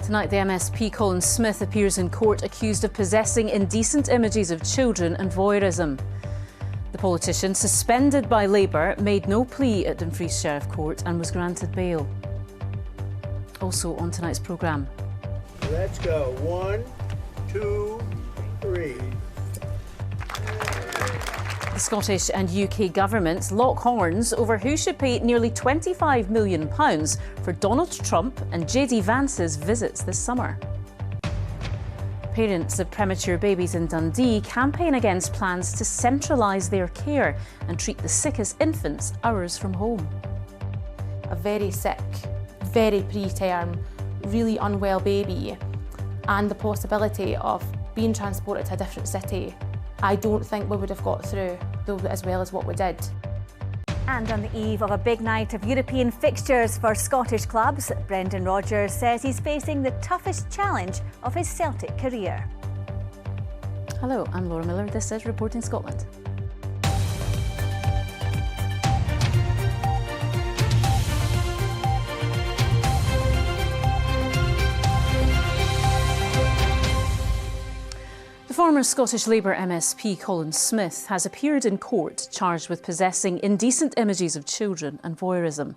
Tonight, the MSP Colin Smith appears in court accused of possessing indecent images of children and voyeurism. The politician, suspended by Labour, made no plea at Dumfries Sheriff Court and was granted bail. Also on tonight's programme. Let's go. 1, 2, 3. The Scottish and UK governments lock horns over who should pay nearly £25 million for Donald Trump and JD Vance's visits this summer. Parents of premature babies in Dundee campaign against plans to centralise their care and treat the sickest infants hours from home. A very sick, very preterm, really unwell baby and the possibility of being transported to a different city, I don't think we would have got through as well as what we did. And on the eve of a big night of European fixtures for Scottish clubs, Brendan Rodgers says he's facing the toughest challenge of his Celtic career. Hello, I'm Laura Miller. This is Reporting Scotland. The former Scottish Labour MSP Colin Smith has appeared in court charged with possessing indecent images of children and voyeurism.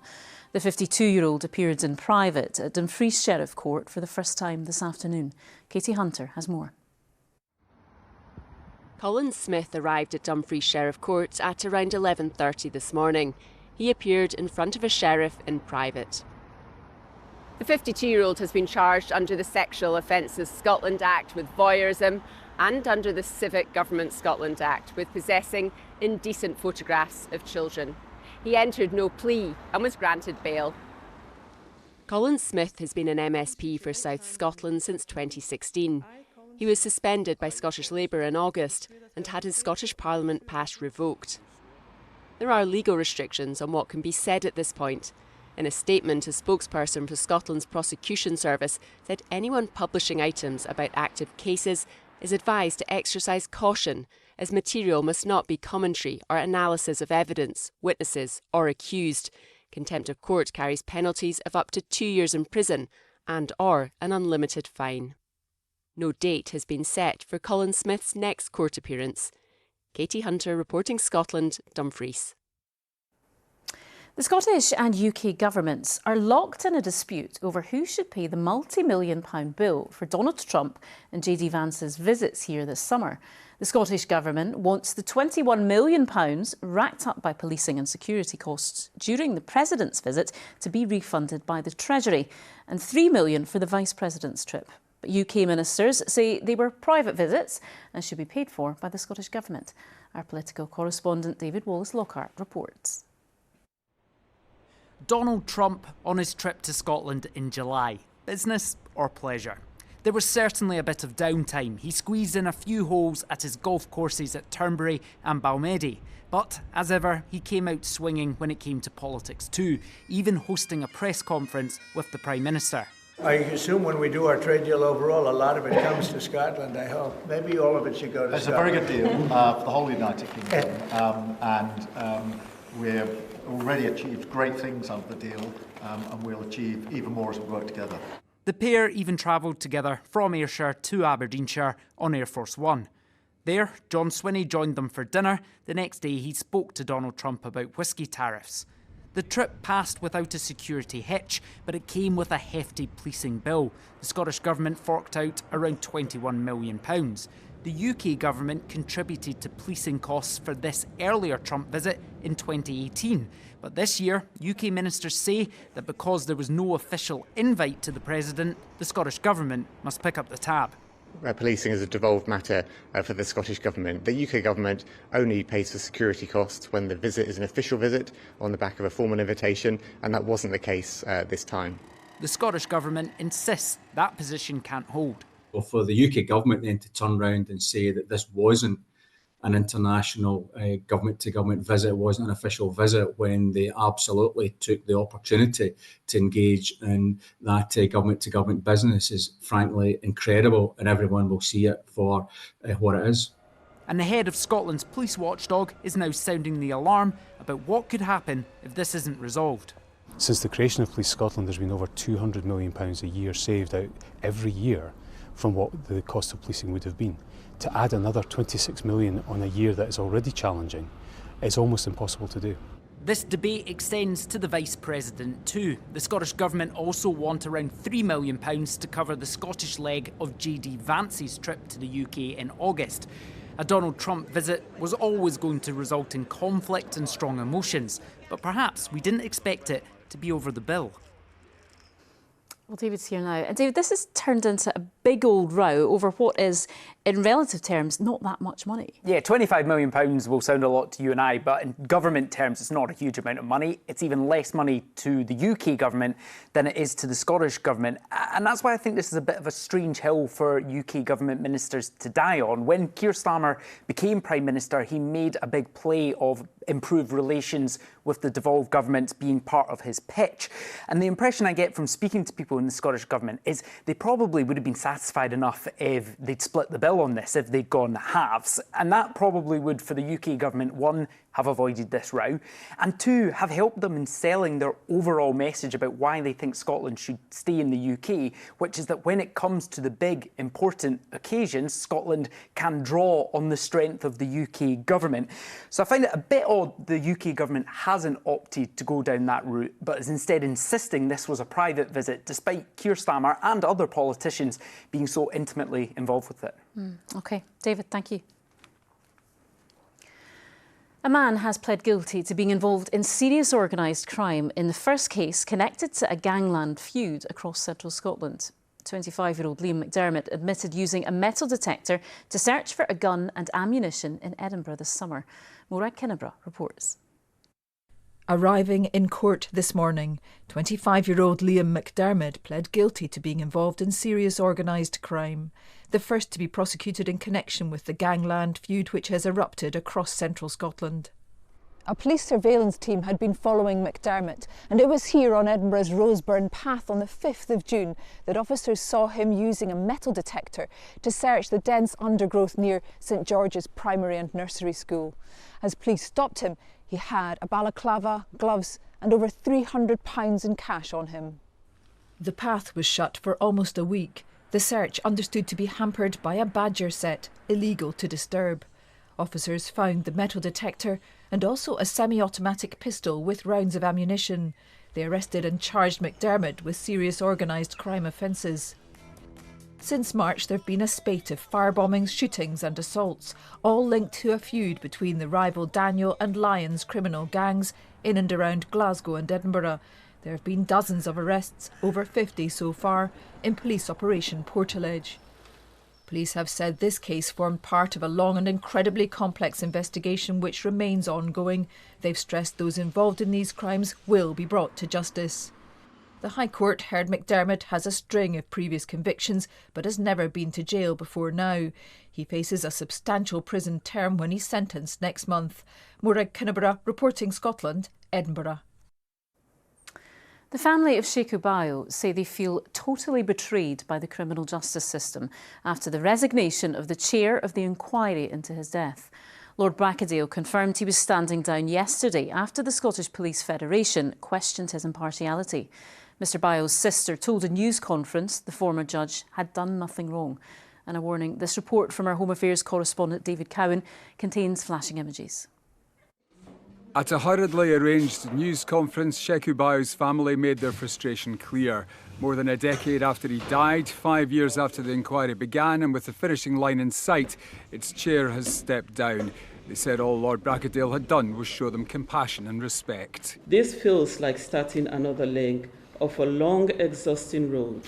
The 52-year-old appeared in private at Dumfries Sheriff Court for the first time this afternoon. Katie Hunter has more. Colin Smith arrived at Dumfries Sheriff Court at around 11:30 this morning. He appeared in front of a sheriff in private. The 52-year-old has been charged under the Sexual Offences Scotland Act with voyeurism and under the Civic Government Scotland Act with possessing indecent photographs of children. He entered no plea and was granted bail. Colin Smith has been an MSP for South Scotland since 2016. He was suspended by Scottish Labour in August and had his Scottish Parliament pass revoked. There are legal restrictions on what can be said at this point. In a statement, a spokesperson for Scotland's prosecution service said anyone publishing items about active cases is advised to exercise caution, as material must not be commentary or analysis of evidence, witnesses or accused. Contempt of court carries penalties of up to 2 years in prison and/or an unlimited fine. No date has been set for Colin Smith's next court appearance. Katie Hunter, Reporting Scotland, Dumfries. The Scottish and UK governments are locked in a dispute over who should pay the multi-million-pound bill for Donald Trump and JD Vance's visits here this summer. The Scottish Government wants the £21 million racked up by policing and security costs during the President's visit to be refunded by the Treasury, and £3 million for the Vice President's trip. But UK ministers say they were private visits and should be paid for by the Scottish Government. Our political correspondent David Wallace-Lockhart reports. Donald Trump on his trip to Scotland in July. Business or pleasure? There was certainly a bit of downtime. He squeezed in a few holes at his golf courses at Turnberry and Balmedy. But, as ever, he came out swinging when it came to politics too, even hosting a press conference with the Prime Minister. I assume when we do our trade deal overall, a lot of it comes to Scotland, I hope. Maybe all of it should go to It's Scotland. a very good deal for the whole United Kingdom. We've already achieved great things out of the deal, and we'll achieve even more as we work together. The pair even travelled together from Ayrshire to Aberdeenshire on Air Force One. There, John Swinney joined them for dinner. The next day, he spoke to Donald Trump about whisky tariffs. The trip passed without a security hitch, but it came with a hefty policing bill. The Scottish Government forked out around £21 million. The UK Government contributed to policing costs for this earlier Trump visit in 2018. But this year, UK ministers say that because there was no official invite to the President, the Scottish Government must pick up the tab. Policing is a devolved matter for the Scottish Government. The UK Government only pays for security costs when the visit is an official visit on the back of a formal invitation, and that wasn't the case this time. The Scottish Government insists that position can't hold. Well, for the UK Government then to turn around and say that this wasn't an international government-to-government visit, it wasn't an official visit, when they absolutely took the opportunity to engage in that government-to-government business, is frankly incredible, and everyone will see it for what it is. And the head of Scotland's police watchdog is now sounding the alarm about what could happen if this isn't resolved. Since the creation of Police Scotland, there's been over £200 million a year saved out every year from what the cost of policing would have been. To add another 26 million on a year that is already challenging is almost impossible to do. This debate extends to the Vice President too. The Scottish Government also want around £3 million to cover the Scottish leg of JD Vance's trip to the UK in August. A Donald Trump visit was always going to result in conflict and strong emotions, but perhaps we didn't expect it to be over the bill. Well, David's here now. And David, this has turned into a big old row over what is, in relative terms, not that much money. Yeah, £25 million will sound a lot to you and I, but in government terms, it's not a huge amount of money. It's even less money to the UK government than it is to the Scottish government. And that's why I think this is a bit of a strange hill for UK government ministers to die on. When Keir Starmer became Prime Minister, he made a big play of improved relations with the devolved government being part of his pitch. And the impression I get from speaking to people in the Scottish government is they probably would have been satisfied enough if they'd split the bill on this, if they'd gone halves. And that probably would, for the UK government, one, have avoided this row, and two, have helped them in selling their overall message about why they think Scotland should stay in the UK, which is that when it comes to the big, important occasions, Scotland can draw on the strength of the UK government. So I find it a bit odd the UK government hasn't opted to go down that route, but is instead insisting this was a private visit, despite Keir Starmer and other politicians being so intimately involved with it. OK, David, thank you. A man has pled guilty to being involved in serious organised crime in the first case connected to a gangland feud across central Scotland. 25-year-old Liam McDermott admitted using a metal detector to search for a gun and ammunition in Edinburgh this summer. Morag Kinnebra reports. Arriving in court this morning, 25-year-old Liam McDermott pled guilty to being involved in serious organised crime, the first to be prosecuted in connection with the gangland feud which has erupted across central Scotland. A police surveillance team had been following McDermott, and it was here on Edinburgh's Roseburn Path on the 5th of June that officers saw him using a metal detector to search the dense undergrowth near St George's Primary and Nursery School. As police stopped him, he had a balaclava, gloves and over £300 in cash on him. The path was shut for almost a week, the search understood to be hampered by a badger set, illegal to disturb. Officers found the metal detector and also a semi-automatic pistol with rounds of ammunition. They arrested and charged McDermott with serious organised crime offences. Since March, there have been a spate of firebombings, shootings and assaults, all linked to a feud between the rival Daniel and Lyons criminal gangs in and around Glasgow and Edinburgh. There have been dozens of arrests, over 50 so far, in police Operation Portaledge. Police have said this case formed part of a long and incredibly complex investigation which remains ongoing. They've stressed those involved in these crimes will be brought to justice. The High Court heard McDermott has a string of previous convictions but has never been to jail before now. He faces a substantial prison term when he's sentenced next month. Morag Kinnebra, reporting Scotland, Edinburgh. The family of Sheku Bayo say they feel totally betrayed by the criminal justice system after the resignation of the chair of the inquiry into his death. Lord Brackadale confirmed he was standing down yesterday after the Scottish Police Federation questioned his impartiality. Mr Bayo's sister told a news conference the former judge had done nothing wrong. And a warning, this report from our Home Affairs correspondent David Cowan contains flashing images. At a hurriedly arranged news conference, Sheku Bayo's family made their frustration clear. More than a decade after he died, 5 years after the inquiry began, and with the finishing line in sight, its chair has stepped down. They said all Lord Brackadale had done was show them compassion and respect. This feels like starting another leg of a long, exhausting road.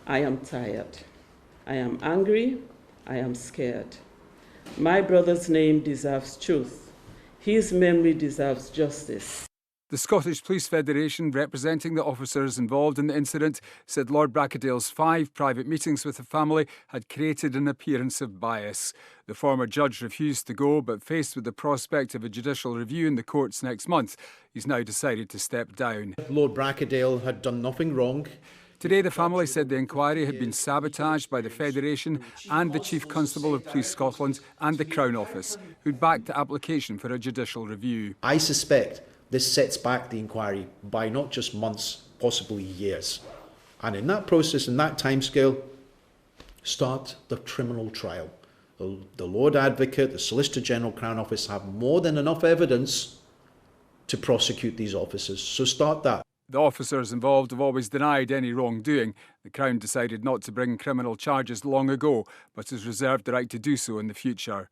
I am tired. I am angry. I am scared. My brother's name deserves truth. His memory deserves justice. The Scottish Police Federation, representing the officers involved in the incident, said Lord Brackadale's 5 private meetings with the family had created an appearance of bias. The former judge refused to go, but faced with the prospect of a judicial review in the courts next month, he's now decided to step down. Lord Brackadale had done nothing wrong. Today, the family said the inquiry had been sabotaged by the Federation and the Chief Constable of Police Scotland and the Crown Office, who'd backed the application for a judicial review. I suspect this sets back the inquiry by not just months, possibly years. And in that process, in that timescale, start the criminal trial. The Lord Advocate, the Solicitor General, Crown Office have more than enough evidence to prosecute these officers. So start that. The officers involved have always denied any wrongdoing. The Crown decided not to bring criminal charges long ago, but has reserved the right to do so in the future.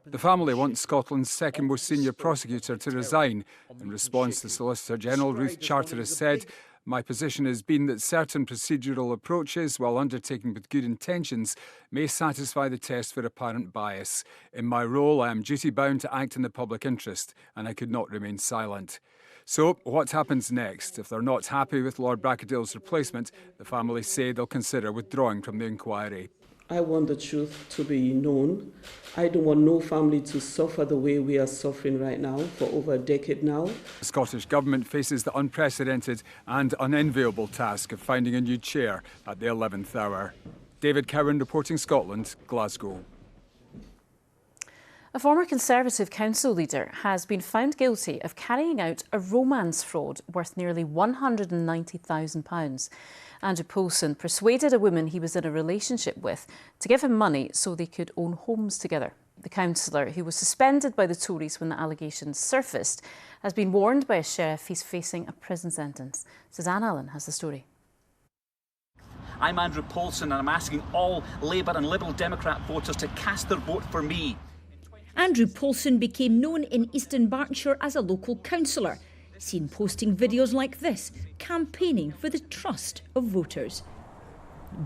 The family wants Scotland's second most senior prosecutor to resign. In response, the Solicitor General, Ruth Charteris, said, "My position has been that certain procedural approaches, while undertaken with good intentions, may satisfy the test for apparent bias. In my role, I am duty-bound to act in the public interest, and I could not remain silent." So, what happens next? If they're not happy with Lord Bracadale's replacement, the family say they'll consider withdrawing from the inquiry. I want the truth to be known. I don't want no family to suffer the way we are suffering right now for over a decade now. The Scottish Government faces the unprecedented and unenviable task of finding a new chair at the 11th hour. David Cowan, reporting Scotland, Glasgow. A former Conservative council leader has been found guilty of carrying out a romance fraud worth nearly £190,000. Andrew Poulsen persuaded a woman he was in a relationship with to give him money so they could own homes together. The councillor, who was suspended by the Tories when the allegations surfaced, has been warned by a sheriff he's facing a prison sentence. Suzanne Allen has the story. I'm Andrew Poulsen and I'm asking all Labour and Liberal Democrat voters to cast their vote for me. Andrew Poulsen became known in Eastern Berkshire as a local councillor, seen posting videos like this, campaigning for the trust of voters.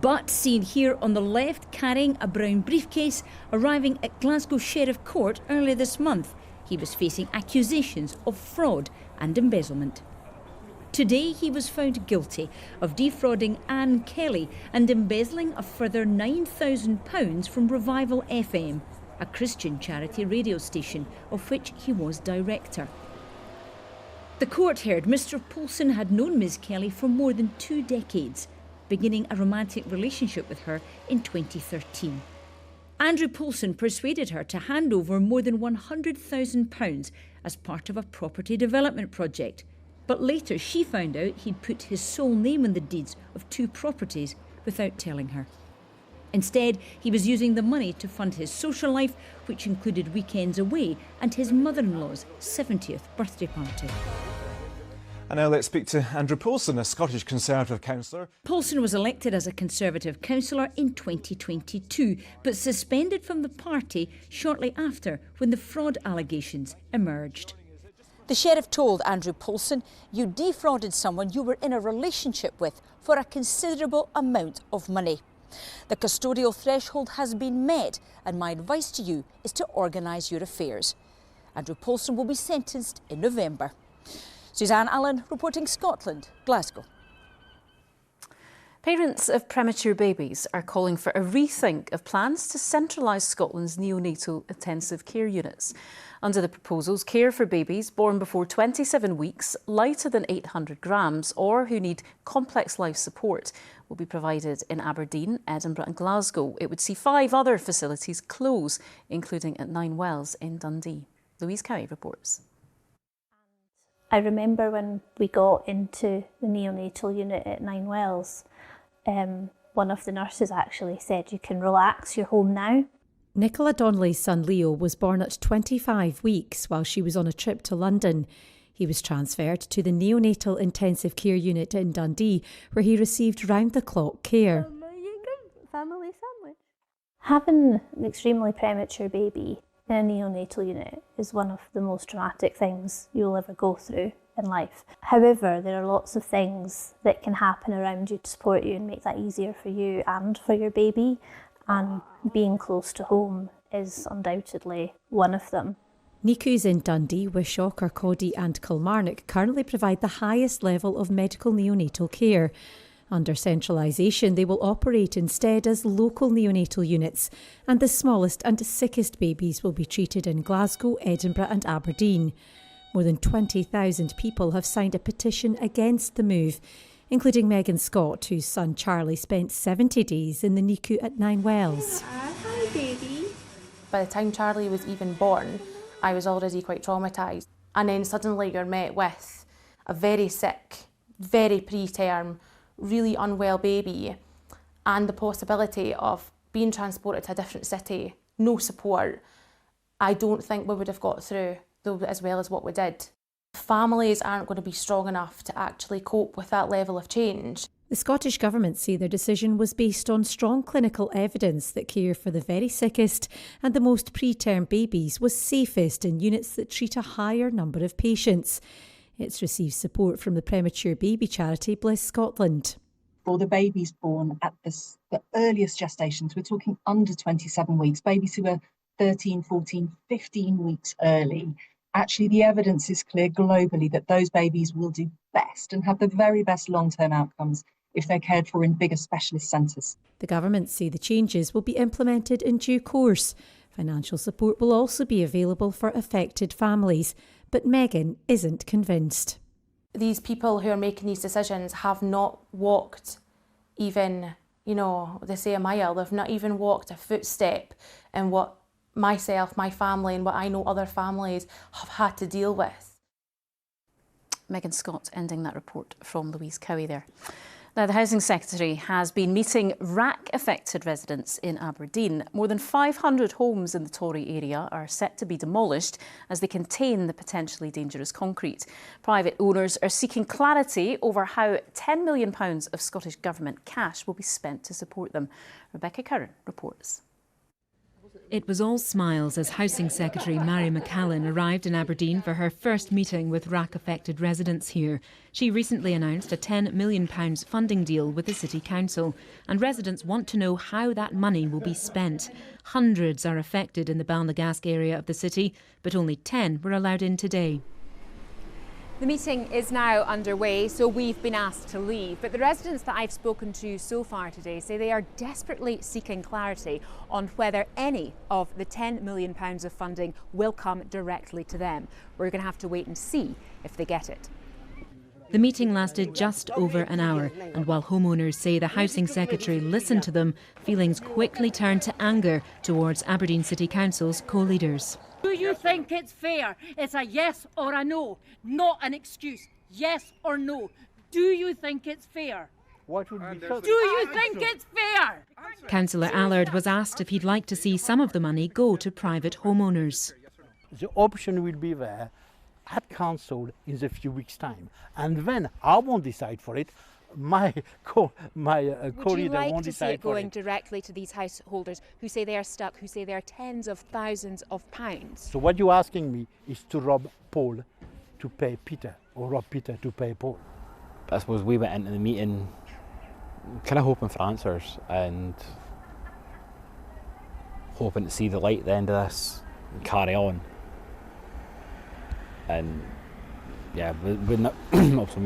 But seen here on the left carrying a brown briefcase, arriving at Glasgow Sheriff Court earlier this month, he was facing accusations of fraud and embezzlement. Today he was found guilty of defrauding Anne Kelly and embezzling a further £9,000 from Revival FM, a Christian charity radio station of which he was director. The court heard Mr Poulsen had known Ms Kelly for more than 2 decades, beginning a romantic relationship with her in 2013. Andrew Poulsen persuaded her to hand over more than £100,000 as part of a property development project, but later she found out he'd put his sole name on the deeds of 2 properties without telling her. Instead, he was using the money to fund his social life, which included weekends away and his mother-in-law's 70th birthday party. And now let's speak to Andrew Poulsen, a Scottish Conservative councillor. Poulsen was elected as a Conservative councillor in 2022, but suspended from the party shortly after when the fraud allegations emerged. The sheriff told Andrew Poulsen, "You defrauded someone you were in a relationship with for a considerable amount of money. The custodial threshold has been met and my advice to you is to organise your affairs." Andrew Poulsen will be sentenced in November. Suzanne Allen, reporting Scotland, Glasgow. Parents of premature babies are calling for a rethink of plans to centralise Scotland's neonatal intensive care units. Under the proposals, care for babies born before 27 weeks, lighter than 800 grams, or who need complex life support will be provided in Aberdeen, Edinburgh and Glasgow. It would see 5 other facilities close, including at Nine Wells in Dundee. Louise Cowie reports. I remember when we got into the neonatal unit at Nine Wells, one of the nurses actually said, "You can relax, you're home now." Nicola Donnelly's son Leo was born at 25 weeks while she was on a trip to London. He was transferred to the neonatal intensive care unit in Dundee, where he received round-the-clock care. Family sandwich. Having an extremely premature baby in a neonatal unit is one of the most traumatic things you'll ever go through in life. However, there are lots of things that can happen around you to support you and make that easier for you and for your baby, and being close to home is undoubtedly one of them. NICUs in Dundee, Wishaw, Kirkcaldy and Kilmarnock currently provide the highest level of medical neonatal care. Under centralisation, they will operate instead as local neonatal units, and the smallest and sickest babies will be treated in Glasgow, Edinburgh and Aberdeen. More than 20,000 people have signed a petition against the move, including Megan Scott, whose son Charlie spent 70 days in the NICU at Nine Wells. Hi, baby. By the time Charlie was even born, I was already quite traumatised. and then suddenly you're met with a very sick, very preterm, really unwell baby, and the possibility of being transported to a different city, no support, I don't think we would have got through as well as what we did. Families aren't going to be strong enough to actually cope with that level of change. The Scottish Government say their decision was based on strong clinical evidence that care for the very sickest and the most preterm babies was safest in units that treat a higher number of patients. It's received support from the premature baby charity Bliss Scotland. For the babies born at the earliest gestations, we're talking under 27 weeks, babies who are 13, 14, 15 weeks early. Actually, the evidence is clear globally that those babies will do best and have the very best long-term outcomes if they're cared for in bigger specialist centres. The government say the changes will be implemented in due course. Financial support will also be available for affected families, but Megan isn't convinced. These people who are making these decisions have not walked even, they say a mile, they've not even walked a footstep in what myself, my family, and what I know other families have had to deal with. Megan Scott ending that report from Louise Cowie there. Now, the Housing Secretary has been meeting RAC-affected residents in Aberdeen. More than 500 homes in the Tory area are set to be demolished as they contain the potentially dangerous concrete. Private owners are seeking clarity over how £10 million of Scottish Government cash will be spent to support them. Rebecca Curran reports. It was all smiles as Housing Secretary Mary McCallan arrived in Aberdeen for her first meeting with RAC-affected residents here. She recently announced a £10 million funding deal with the City Council, and residents want to know how that money will be spent. Hundreds are affected in the Balnagask area of the city, but only 10 were allowed in today. The meeting is now underway, so we've been asked to leave. But the residents that I've spoken to so far today say they are desperately seeking clarity on whether any of the £10 million of funding will come directly to them. We're going to have to wait and see if they get it. The meeting lasted just over an hour, and while homeowners say the Housing Secretary listened to them, feelings quickly turned to anger towards Aberdeen City Council's co-leaders. Do you think it's fair? It's a yes or a no, not an excuse. Yes or no. Do you think it's fair? What would be Do you think it's fair? Councillor Allard was asked if he'd like to see some of the money go to private homeowners. The option will be there at council in a few weeks' time, and then I won't decide for it. My co-leader Would you like won't to see decide it for going it. directly to these householders who say they are stuck, who say they are tens of thousands of pounds? So what you're asking me is to rob Paul to pay Peter, or rob Peter to pay Paul. I suppose we went into the meeting kind of hoping for answers and hoping to see the light at the end of this and carry on. And yeah, we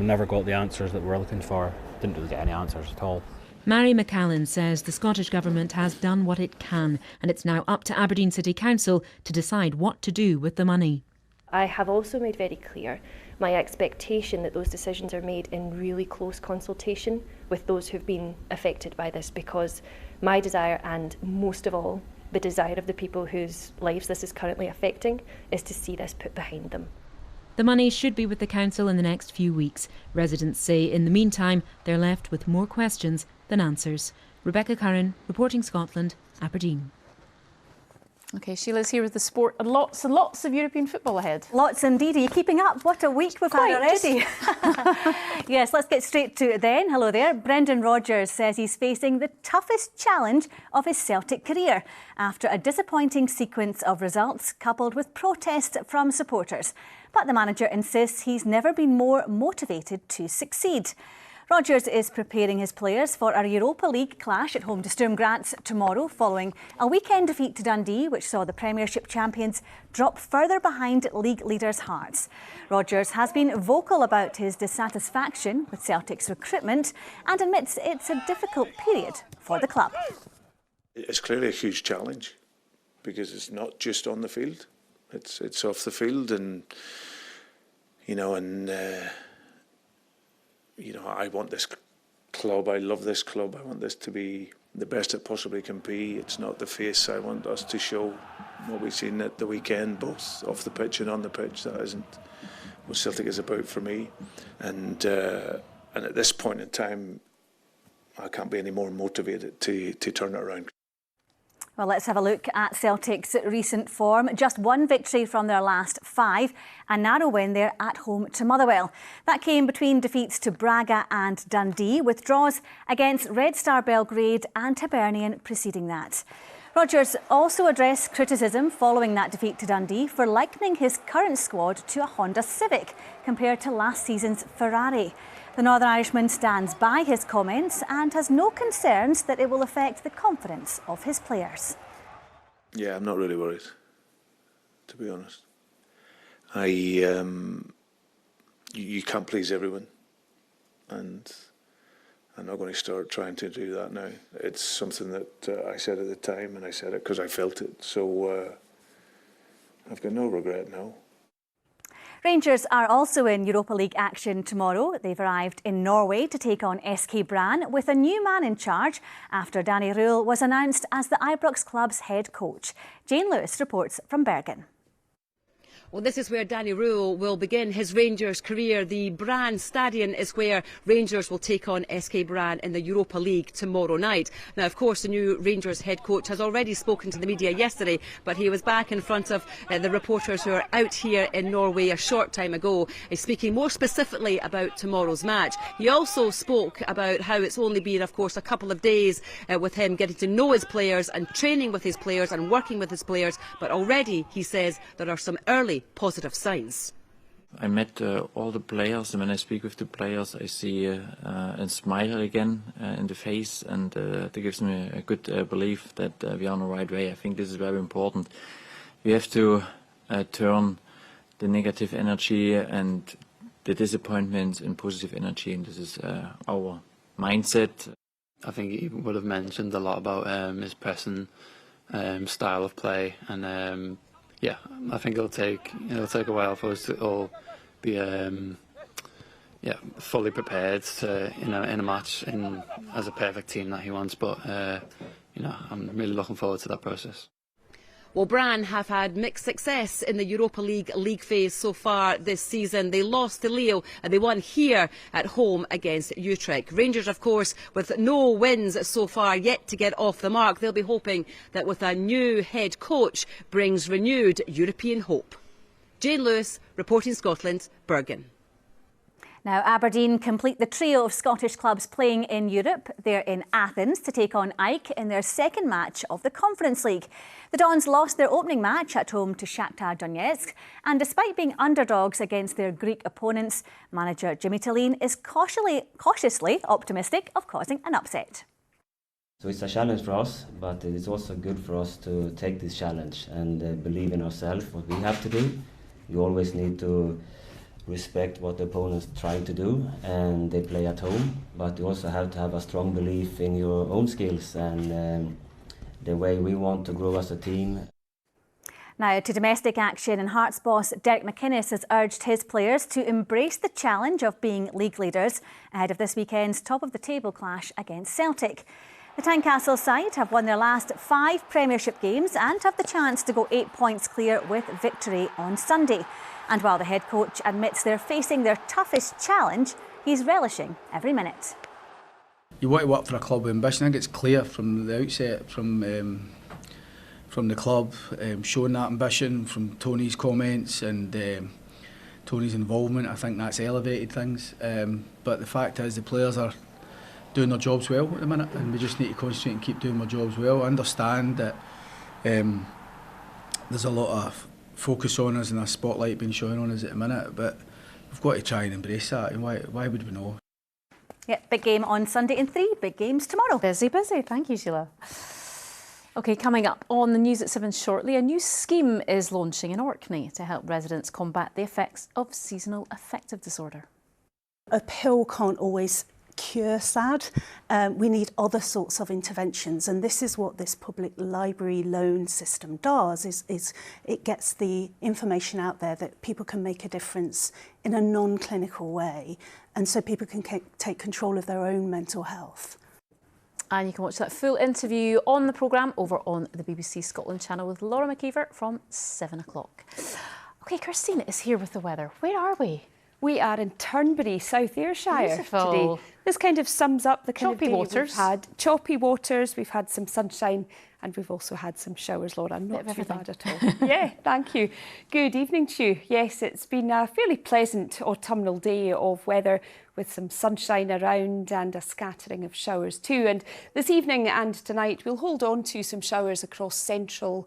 never got the answers that we were looking for. Didn't really get any answers at all. Mary McCallan says the Scottish Government has done what it can, and it's now up to Aberdeen City Council to decide what to do with the money. I have also made very clear my expectation that those decisions are made in really close consultation with those who've been affected by this, because my desire, and most of all the desire of the people whose lives this is currently affecting, is to see this put behind them. The money should be with the council in the next few weeks. Residents say in the meantime they're left with more questions than answers. Rebecca Curran, reporting Scotland, Aberdeen. OK, Sheila's here with the sport and lots of European football ahead. Lots indeed. Are you keeping up? What a week we've had already. Yes, let's get straight to it then. Hello there. Brendan Rodgers says he's facing the toughest challenge of his Celtic career after a disappointing sequence of results coupled with protests from supporters. But the manager insists he's never been more motivated to succeed. Rodgers is preparing his players for a Europa League clash at home to Sturm Graz tomorrow, following a weekend defeat to Dundee, which saw the Premiership champions drop further behind league leaders' Hearts. Rodgers has been vocal about his dissatisfaction with Celtic's recruitment and admits it's a difficult period for the club. It's clearly a huge challenge because it's not just on the field; it's off the field, and I want this club. I love this club. I want this to be the best it possibly can be. It's not the face I want us to show what we've seen at the weekend, both off the pitch and on the pitch, that isn't what Celtic is about for me. And at this point in time, I can't be any more motivated to turn it around. Well, let's have a look at Celtic's recent form. Just one victory from their last 5, a narrow win there at home to Motherwell. That came between defeats to Braga and Dundee, with draws against Red Star Belgrade and Hibernian preceding that. Rodgers also addressed criticism following that defeat to Dundee for likening his current squad to a Honda Civic compared to last season's Ferrari. The Northern Irishman stands by his comments and has no concerns that it will affect the confidence of his players. Yeah, I'm not really worried, to be honest. You can't please everyone, and I'm not going to start trying to do that now. It's something that I said at the time, and I said it because I felt it. So I've got no regret now. Rangers are also in Europa League action tomorrow. They've arrived in Norway to take on SK Brann with a new man in charge after Danny Röhl was announced as the Ibrox club's head coach. Jane Lewis reports from Bergen. Well, this is where Danny Röhl will begin his Rangers career. The Brann Stadion is where Rangers will take on SK Brann in the Europa League tomorrow night. Now, of course, the new Rangers head coach has already spoken to the media yesterday, but he was back in front of the reporters who are out here in Norway a short time ago, speaking more specifically about tomorrow's match. He also spoke about how it's only been, of course, a couple of days with him getting to know his players and training with his players and working with his players, but already, he says, there are some early positive signs. I met all the players, and when I speak with the players, I see a smile again in the face, and that gives me a good belief that we are on the right way. I think this is very important. We have to turn the negative energy and the disappointment in positive energy, and this is our mindset. I think he would have mentioned a lot about his pressing style of play, and yeah, I think it'll take a while for us to all be fully prepared to, in a match as a perfect team that he wants. But I'm really looking forward to that process. Well, Brann have had mixed success in the Europa League phase so far this season. They lost to Leo and they won here at home against Utrecht. Rangers, of course, with no wins so far yet to get off the mark. They'll be hoping that with a new head coach brings renewed European hope. Jane Lewis, reporting Scotland, Bergen. Now, Aberdeen complete the trio of Scottish clubs playing in Europe. They're in Athens to take on AEK in their second match of the Conference League. The Dons lost their opening match at home to Shakhtar Donetsk, and despite being underdogs against their Greek opponents, manager Jimmy Tillene is cautiously optimistic of causing an upset. So it's a challenge for us, but it's also good for us to take this challenge and believe in ourselves, what we have to do. You always need to respect what the opponent's trying to do, and they play at home, but you also have to have a strong belief in your own skills and the way we want to grow as a team. Now to domestic action, and Hearts boss Derek McInnes has urged his players to embrace the challenge of being league leaders ahead of this weekend's top-of-the-table clash against Celtic. The Tynecastle side have won their last 5 Premiership games and have the chance to go 8 points clear with victory on Sunday. And while the head coach admits they're facing their toughest challenge, he's relishing every minute. You want to work for a club with ambition. I think it's clear from the outset, from the club, showing that ambition, from Tony's comments and Tony's involvement. I think that's elevated things. But the fact is, the players are doing their jobs well at the minute, and we just need to concentrate and keep doing our jobs well. I understand that there's a lot of focus on us and a spotlight being shown on us at the minute, but we've got to try and embrace that. And why would we know? Yeah, big game on Sunday and 3 big games tomorrow. Busy. Thank you, Sheila. OK, coming up on the news at 7 shortly, a new scheme is launching in Orkney to help residents combat the effects of seasonal affective disorder. A pill can't always cure SAD. We need other sorts of interventions, and this is what this public library loan system does, is it gets the information out there that people can make a difference in a non-clinical way, and so people can take control of their own mental health. And you can watch that full interview on the programme over on the BBC Scotland channel with Laura McKeever from 7 o'clock. OK, Christine is here with the weather. Where are we? We are in Turnberry, South Ayrshire today. This kind of sums up the kind of day we've had. Choppy waters, we've had some sunshine, and we've also had some showers, Laura. Not too bad at all. Yeah, thank you. Good evening to you. Yes, it's been a fairly pleasant autumnal day of weather with some sunshine around and a scattering of showers too. And this evening and tonight we'll hold on to some showers across central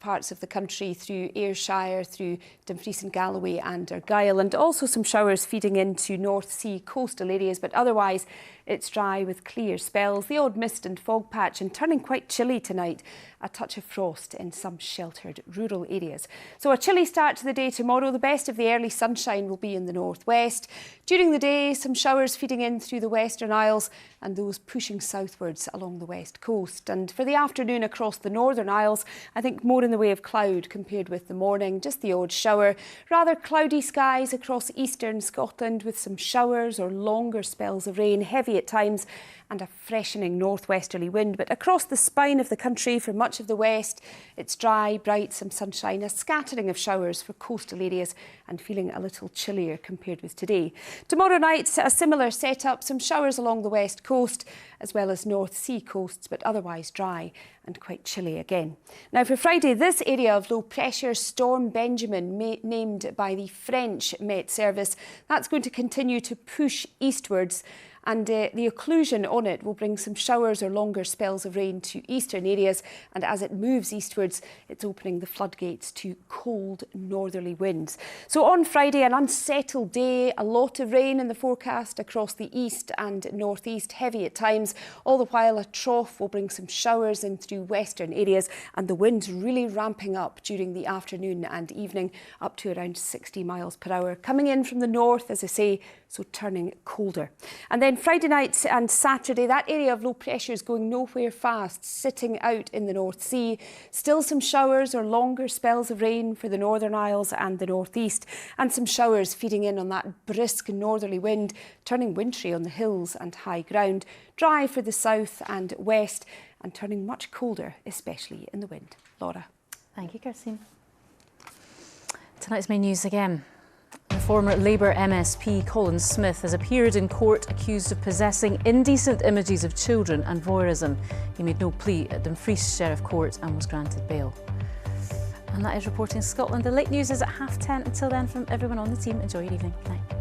parts of the country through Ayrshire, through Dumfries and Galloway and Argyll, and also some showers feeding into North Sea coastal areas, but otherwise it's dry with clear spells, the odd mist and fog patch, and turning quite chilly tonight, a touch of frost in some sheltered rural areas. So a chilly start to the day tomorrow. The best of the early sunshine will be in the northwest. During the day, some showers feeding in through the Western Isles and those pushing southwards along the west coast. And for the afternoon across the Northern Isles, I think more in the way of cloud compared with the morning, just the odd shower. Rather cloudy skies across eastern Scotland with some showers or longer spells of rain, heavy at times, and a freshening northwesterly wind. But across the spine of the country, for much of the west, it's dry, bright, some sunshine, a scattering of showers for coastal areas, and feeling a little chillier compared with today. Tomorrow night, a similar setup, some showers along the west coast, as well as North Sea coasts, but otherwise dry and quite chilly again. Now for Friday, this area of low pressure, Storm Benjamin, named by the French Met Service, that's going to continue to push eastwards, and the occlusion on it will bring some showers or longer spells of rain to eastern areas, and as it moves eastwards, it's opening the floodgates to cold northerly winds. So on Friday, an unsettled day, a lot of rain in the forecast across the east and northeast, heavy at times, all the while a trough will bring some showers in through western areas, and the winds really ramping up during the afternoon and evening, up to around 60 miles per hour. Coming in from the north, as I say, so turning colder. And then Friday night and Saturday, that area of low pressure is going nowhere fast, sitting out in the North Sea. Still some showers or longer spells of rain for the Northern Isles and the northeast, and some showers feeding in on that brisk northerly wind, turning wintry on the hills and high ground. Dry for the south and west, and turning much colder, especially in the wind. Laura. Thank you, Kirsten. Tonight's main news again. The former Labour MSP Colin Smith has appeared in court accused of possessing indecent images of children and voyeurism. He made no plea at Dumfries Sheriff Court and was granted bail. And that is Reporting Scotland. The late news is at 10:30. Until then, from everyone on the team, enjoy your evening. Good night.